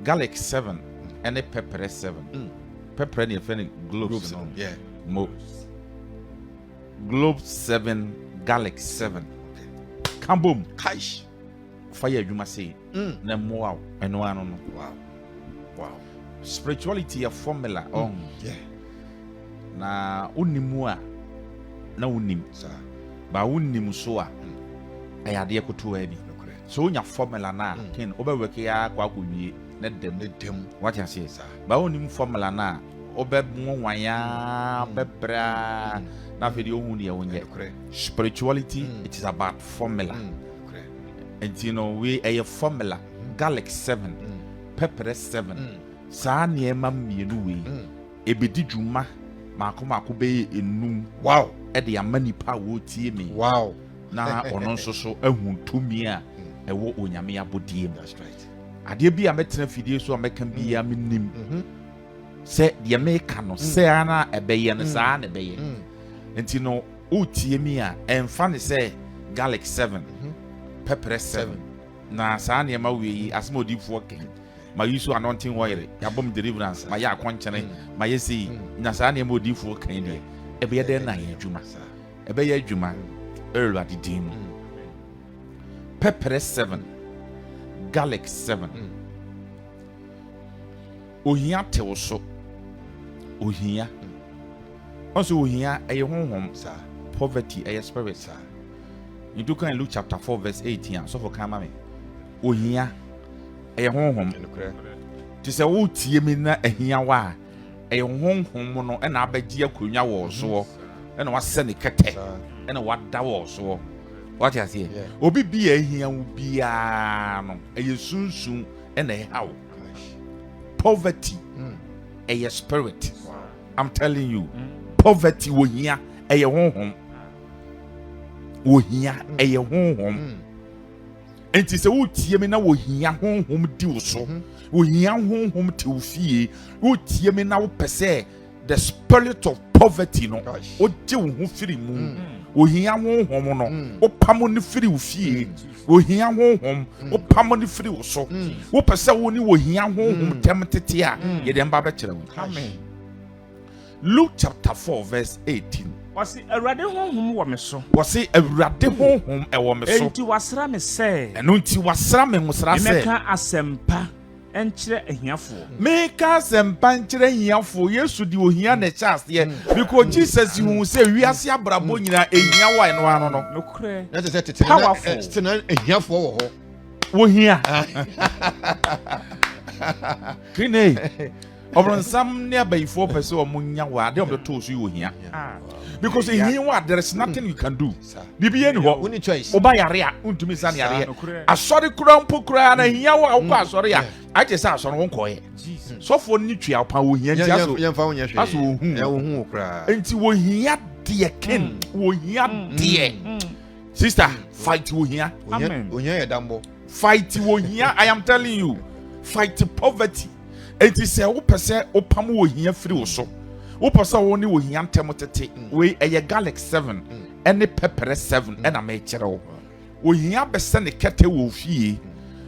Garlic 7 and a pepper 7. Pepper and your globes. Yeah. Globe 7, garlic 7. Kamboom. Kaish. Fire you must say. Wow. And one. Wow. Spirituality a formula. Yeah. Na unimua na unim. Ba unim soa. Ayade ekoto abi. So unya formula na ken obeweke ya kwa kuwie na dem. What you say? Ba unim formula na obebwan ya bebra na video hu ne wonye. Spirituality it is about formula. And you know we a formula garlic 7 pepper 7 sa niema mienu we ebedi dwuma mako be enum wow e de amani pa wo tie me wow na ono nso so ahuntumi a ewo onyame abodie. That's right. Ade bi a metena fidie so a meka bi ya menim se de meka no se ana ebeye no sa na ebeye enti no o tie me a emfa ne se garlic 7 pepper 7 na sa na ma we asmodi fo ken ma use anointing oil ya bom deliverance ma ya akwankyene ma yesi na sa na ma odifo kan de ebe ye den na ya adwuma ebe ye adwuma erwade din pepper 7 garlic 7 ohia tewo so ohia also ohia eye honhom sa poverty eye spirit sa you do kan Luke chapter 4 verse 18 so for kama me ohia eye honhom ti se wo tie mi na ahia wa eye honhom no na abagie akonwa wo so na wase ne kete na wada wo so what you say obi bi ahia wo bia no eye sunsun na e hawo poverty eye spirit. I'm telling you poverty wo hia eye honhom wo hia eye honhom. Enti se wo tie me na wo hia honhom di wo so wo hia honhom te wo fie wo tie me na wo pese the spirit of poverty no o je wo ho firi mu wo hia honhom no o pamo ni firi wo fie wo hia honhom o pamo ni firi wo so wo pese wo ni wo hia honhom temtete a ye dem ba be kire wo. Amen. Luke chapter 4 verse 18. Wasi awurade honhom wo me so. Wasi awurade honhom e wo me so. Enti wasra me se. Eno nti wasra me musra se. Meka asempa enkyere ahiafo. Meka asempa enkyere ahiafo. Yesu di ohia na chance ye. Because Jesus hu se wiase abrabo nyina ehia wa eno ano no. Nokre. Na se tete ahiafo wo ho. Wo hia. Kine. Obronsam ne abayifo pese o munya wa de o to so yo hia. Because there is nothing you can do. Bibi eni ho. Only choice. Oba yare a untumi san yare. Asori kura mpo kura na hia wa ko asori a. I just say asori won koye. So for ni twa opa wo hia ntia so. Yemfa wonya hwe. Aso wo hu. Ya wo hu kura. Enti wo hia de ken. Wo hia de. Sister, fight wo hia. Amen. Onya ye dambo. Fight wo hia. I am telling you. Fight poverty. Enti se wo pese opam wo hia firi wo so. Wo pese wo ni wo hia ntem tete. We eye garlic 7 ene pepper 7 ena me kire wo. Wo hia bese ne kete wo fie.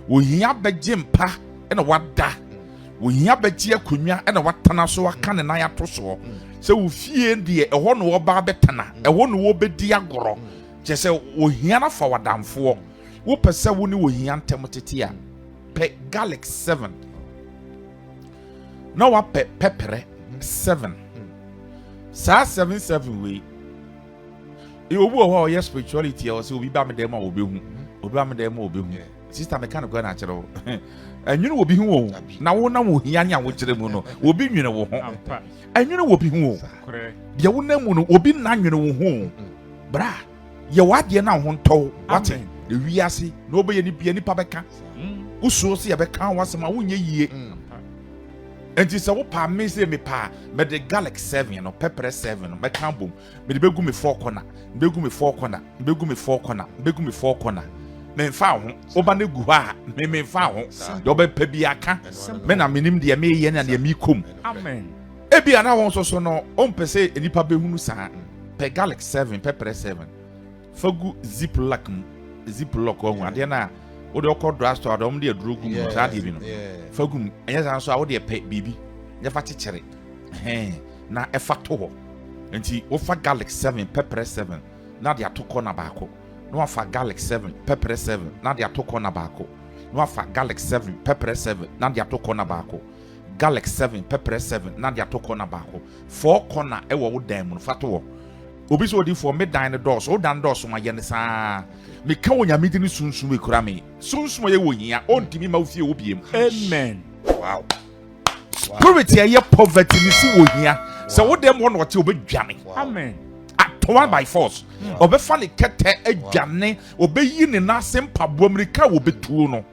Wo hia beje mpa ena wada. Wo hia beje akonwa ena watana so waka ne nan ato so. Se wo fie de eho no wo ba betana. Eho no wo bedi agoro. Je se wo hia na fa wadamfo. Wo pese wo ni wo hia ntem tete a pe garlic 7. No wa pepper 7. Sa 7 we. E obu o ho spirituality o se obi ba me dem a obi hu. Obi ba me dem a obi hu. Sister me kan go na kire wo. Anwene obi hu wo. Na wo na wo hia nya wo kire mu no. Obi nwene wo ho. Anwene obi hu wo. De wo na mu no obi na nwene wo ho. Bra. Ye wade na ho nto. Wate. De wiase na obe ye ni bia ni pa beka. Uso se ye beka wasema wo nye yie. Enti se wo pa me se me pa me de garlic 7 no pepper 7 no me kan bom me de begu me 4 corner begu me 4 corner begu me 4 corner begu me 4 corner me mfa ho oba ne gu ha me mfa ho de oba pa bi aka me na menim de me ye na de me kom. Amen. Ebi ana won so no on pese enipa behunu sa per garlic 7 pepper 7 fagu ziplock on ade na wo de okọ drugstore adom de aduro gu mu sa de bi no fagu enye san so a wo de pe bibi ye fa kekere na e fa to ho nti wo fa garlic 7 pepper 7 na de atokọ na baako no wa fa garlic 7 pepper 7 na de atokọ na baako no wa fa garlic 7 pepper 7 na de atokọ na baako garlic 7 pepper 7 na de atokọ na baako 4 corner e wo dan mu fa to ho obi so di for me dan the doors o dan doors ma ye ne saa me ka wonya me di ni sunsun e kura me sunsun ye wohia ontimi ma ofie obiem Amen. Wow. Spirit ye poverty ni si wohia se wo dem wo no te obedwane Amen. atoa by force obefa ne kete adwane obeyi ne nase mpabo amerika obetuo no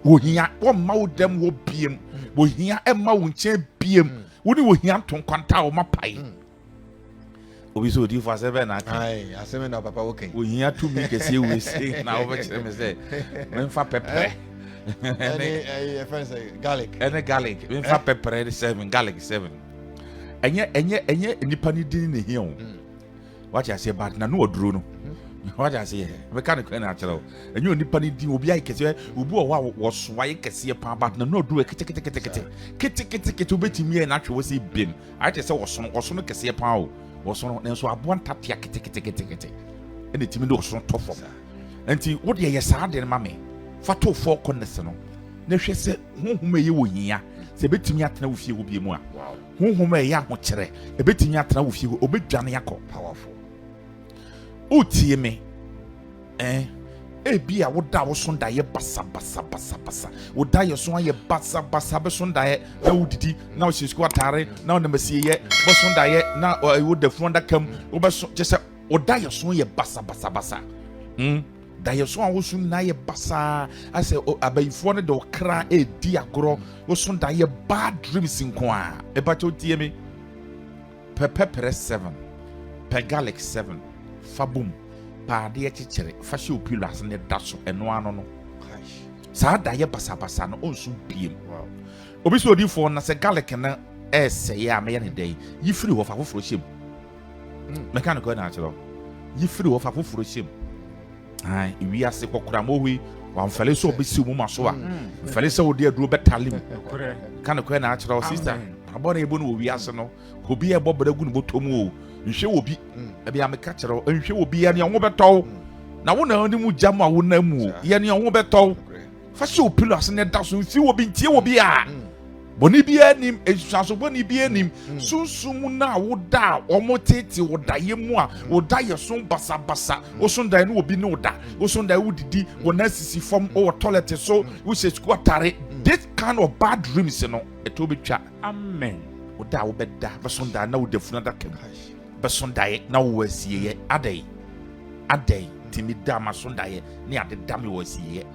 wohia wo ma wo dem wo biem wohia e ma wo nche biem wo ni wohia ton kwanta wo mapai obi so di for 7 na Ai, aseme na papa okay. wohia to me kese we say na wo kire me say memfa pepper Any friends say garlic. ene garlic memfa pepper 7 garlic 7 enye nipa ni din ne hia o what you say bad na no oduro no what you say me kan ko na achero enye nipa ni din obi ai kese obi o wa wo soaye kese pa bad na no oduro kete obetimi e na atwe wo say bim ai te say wo sono kese pa o wo sono na so abo ntatia kete ene timi do sono tofo enti wo de ye saa de ma me fato fo konnes no na hwe se honhom eye wo hia se betimi atena wo fie wo bie mu a honhom eye ho kire e betimi atena wo fie wo obedwane yakọ Powerful. otie me ebi a wo da wo so ndaye basa wo da ye so aye basa be so ndaye na wo didi na wo shisku atare na wo na masie ye bo so ndaye na wo da fu nda kam wo be so je se wo da ye so ye basa da ye so a wo so na ye basa ase abayifo ne de okra di agoro wo so ndaye bad dreams nko a e ba to tie me pepper 7 per garlic 7 fabum pa de ekekere fa hye opilas ne daso eno ano no saa da ye basa no onsu biem obi so odi fo na se garlic na ese ya me ye ne dai yifiri ho fa foforo hyem mechanical na achiro yifiri ho fa foforo hyem ai wi ase kokora mo hui wa mfale so obesi mu maso a mfale se odi aduro betalim kan ko na achiro sister abona ebo no wi ase no obi e bobere gu no botomu o nhwe obi ebia me ka kyerɛ nhwe obi ya ne ho betɔ na wo na ni mu jam a wo na mu ya ne ho betɔ fa hye opilo ase ne da so mfi obi ntie obi a boni bi anim esuaso boni bi anim sunsum na wo da omotete wo da ye mu a wo da ye so basa wo so da ne obi ne wo da wo so da wo didi wo na sisi form o toilet so wo se sku atare this kind of bad dreams no eto betwa Amen. wo da wo beda be so da na wo defuna da kam besondaye na wo asiye adai timi da ma sondaye ne ade da me wo asiye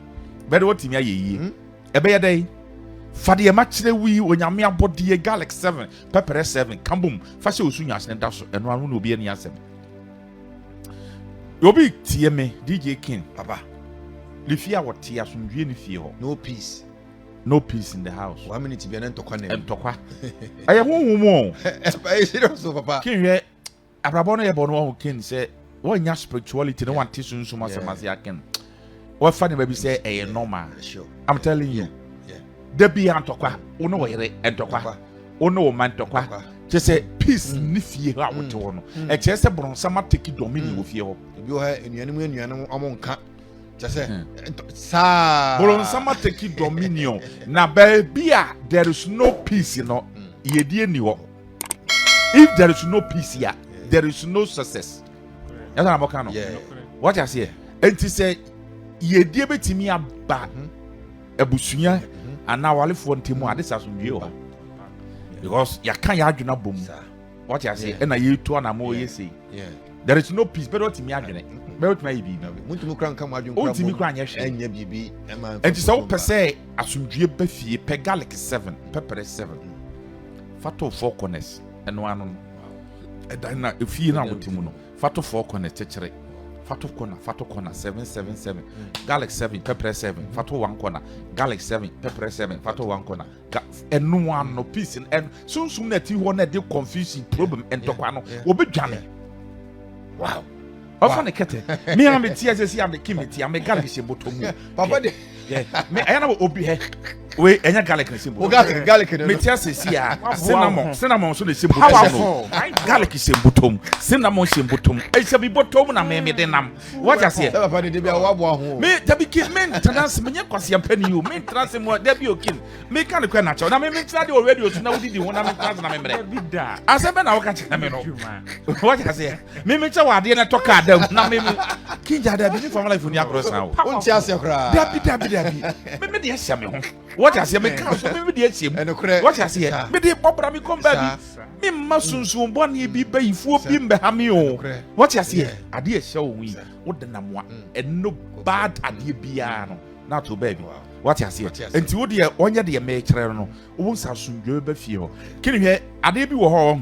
be de wotimi ayeyi ebe ye dai fade ma kire wi onyame abode garlic 7 pepper 7 kambum fa se osunya asne da so eno anu na obi ani asem obi tie me DJ King Papa, lifia wote asomdwe ne fie ho no peace in the house 1 minute bi na ntokwa na entokwa aye honhom Are serious papa? kinwe abrabọ no ye bọ no King say wonya spirituality no want to so masemase aken what funny baby say eh normal Sure. I'm telling you there be antokwa uno wo yere entokwa uno wo man tokwa je say peace ni fie ha wote wo no e che say bronsama take dominion wo fie ho Bi o ha enuanum omo nka je say sa bronsama take dominion na baby a there is no peace no yedie ni ho if there is no peace here there is no success. That's what I'm talking about. What you say? Enti say yedie betimi aba ebusunya ana walefo ntemu ade sasundwe o because ya kan ya adwena bom. What you say? Na ye to na mo ye say. There is no peace but otimi adwene. Be otimi ayi bi. Muntumi kran kam adwene kran. Otimi kran ye hwe. Enya bibi e ma. Enti say wo pese asundwe ba fie pe garlic 7 pepper 7. Fato 4 corners eno anu no. Edana efie na wotimu no fato 4 corner chechere fato corner 777 garlic 7 pepper 7 fato 1 corner garlic 7 pepper 7 fato 1 corner enu one no peace and sunsum na ti ho na de confusion problem entokwa no obedwane Wow. Often a cat. Me and the tears is here, the kimity, and the garlic symbol to me. Papa, Me, I know obi he. We enya garlic symbol. garlic. Me tears is here. Cinnamon so the symbol. Powerful. Garlic symbol tom. Cinnamon symbol tom. It shall be bottom na me denam. What I say? Papa, they be a wabo. Me tabi kid men trans me kwasi ampani you. Me trans mo there be okin. Me kan the natural. Na me try the radio to now di one na me trans na me mere. Bida. Asebe na waka chena me no. What I say? Me try wa de na talk adam na me kinja da bi from life ni across now. Unti ase kra. Dabi. Me de asia me ho. What I say me kan so me de asia mu. What I say? Me de popra me come baby. Me masunsun boni bi bayifuo bi mbe ha me o. What I say? Ade asia wo wi. Wo de na mo and no bad ade bia no. Na to baby. What I say? Enti wo de onye de me kire no. Wo nsasundwe ba fie ho. Kini hwe ade bi wo ho.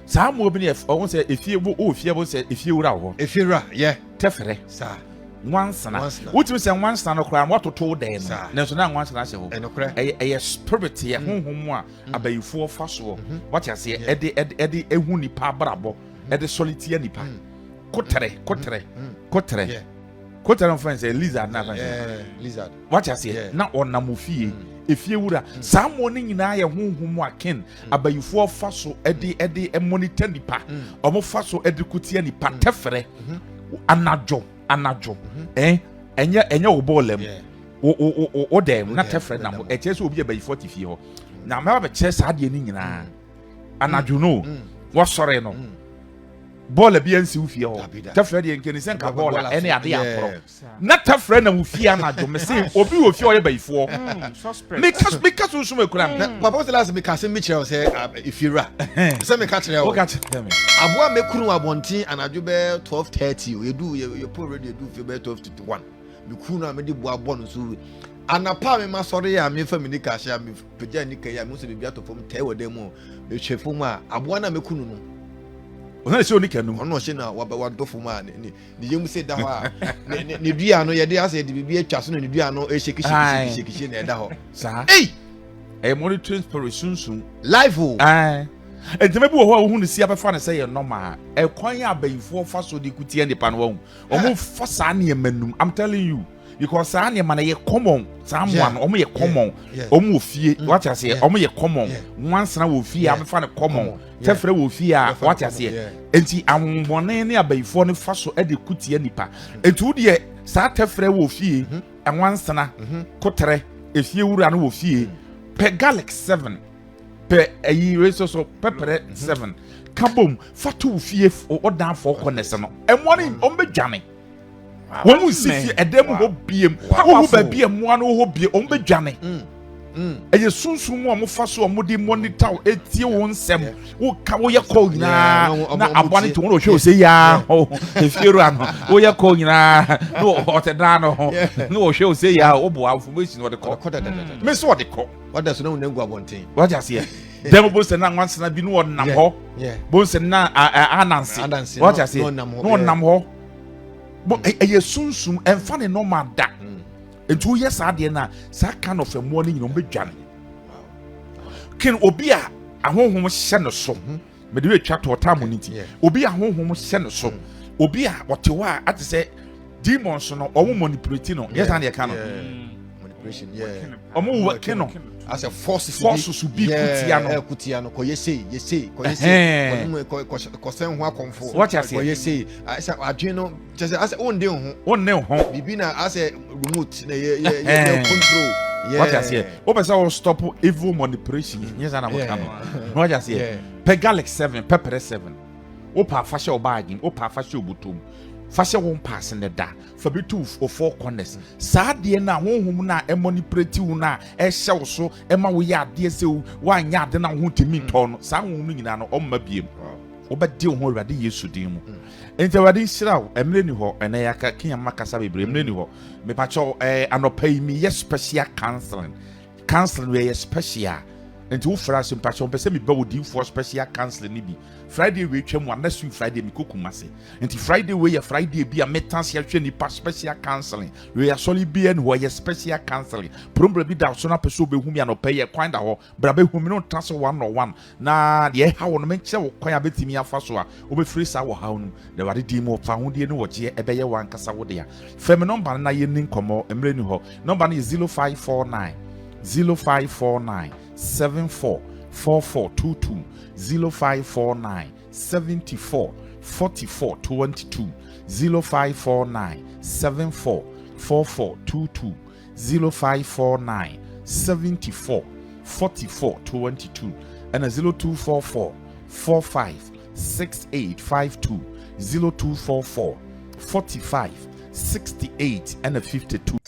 Saa mo bi ne o say efie wo o fie wo say efie wura wo. Efira, yeah. Tefere. Sa. Wansana. What you say wansana no kra what to den. Na so na wansana she ho. Eye spirit ye honhom a abayifo fa so. What you say ede ehu nipa brabo. Ede solitaire nipa. Kotere. Kotere friends lizard na friends. Lizard. What you say na onamofie. Efie wura saa mo ne nyina ye honhom a ken abayifo fa so ede monitor nipa. Omo fa so ede kutia nipa tefere. Anajo enye wo bolem o dem na tefre na mo eche so obi e bayi 40 fie ho na ma ba che sa de ni nyina anajo no wo sore no ball bi ansi wo fie ho tefre de nke ni senka ball ene ade akoro na tefre na wo fie anajo me se obi wo fie o ye bayi fo me ka so me kura papa say last me ka say me chere say ifira say me ka chere o ka chere me aboa me kunu abontin anajo be 12:30 o yedu ye po radio do fie be 12:21 me kunu me de boa no so anapa me ma sori ya me family ka sha me peja ni ka ya me so be biato fom tai wodam o me hwefom a aboa na me kunu no ona se oni kanu ono hye na wado fom a ni yemu se da ho a ne dua no ye de ase de bibia twa so na ne dua no e sheki na e da ho sa eh monitoring spirit sunsun live o enti mebi wo ho hu ne sia befa ne say ye normal e kwan abayifo fa so de kutie nipa no wo omo fa sa ne manum I'm telling you because sa ne man ye common sa mo no omo ye common omo ofie what you say omo ye common once na wo fie am fa ne common tefre wo fie a what you say enti amwone ne abayifo ne fa so de kutie nipa enti wo de sa tefre wo fie once na kotere efie wura no wo fie pe garlic 7 pe ayi reso so pepper 7 kabom fatu fie o dan for corners no emoni ombedwane wo mu sifie edem ho biem wo ba biem mo no ho bie ombedwane eye sunsun mu omofa so omudi monitor etie wo nsem wo ka wo ye call nyina na abone to wo hwe o se ya efiero ano wo ye call nyina no hotedan no no hwe o se ya wo bo information wo de call me so wo de call what does no ngu abonten what just here dem bo se na nwansena bi no nam ho bo se na anansi what just here no nam ho bo eye sunsun emfa ne normal da entu yes ade na sa kind of emo ni nyino bedwane ken obi a ahonhom hye no so me de we twa to tam ni ti obi ahonhom hye no so obi a otewa ate se demons no omo manipulate no yes and ye kan no manipulation omo wo ken no as a force to be kutia no ko yesi ko sen ho akonfo what you say ko yesi as adwen no just as onde ho bibi na as remote na ye control what you say o be say stop evil manipulation yes and am kan what you say pe garlic 7 pepper 7 o pa fa she o baagin o pa fa she obutom fa she won pass ne da fa be two or four corners saa de na honhom na e manipulate wu na e hye so e ma wo ya de se wo anya de na ho timi to no saa honhom nyina no o ma biem wo be de ho Awurade Yesu din mu enti Awurade hyira emre ni ho ene ya ka kinya makasa bebre emre ni ho me pa cho anopai mi yes special counseling we special nti wo fra so mpacho pese me ba wodi for special counseling ni bi Friday we twam wa next week Friday me kokumase nti Friday we ya Friday bi a metanse ya hwe ni pa special counseling we ya soli bi en ho ya special counseling problem bi da so na pese obehu mi anopa ye kwan da ho bra behu mi no trans 101 na de ha wo no menche wo kwan abetimi afa so a obefiri sa wo ha no de wade di mo fa ho de ne wo je ebeye wan kasa wo de ya fem number na ye nin komo emre ni ho number na 0549 744422 0549 74 44 22 0549 74 44 22 0549 74 44 22 and 0244 45 6852 0244 45 68 and 52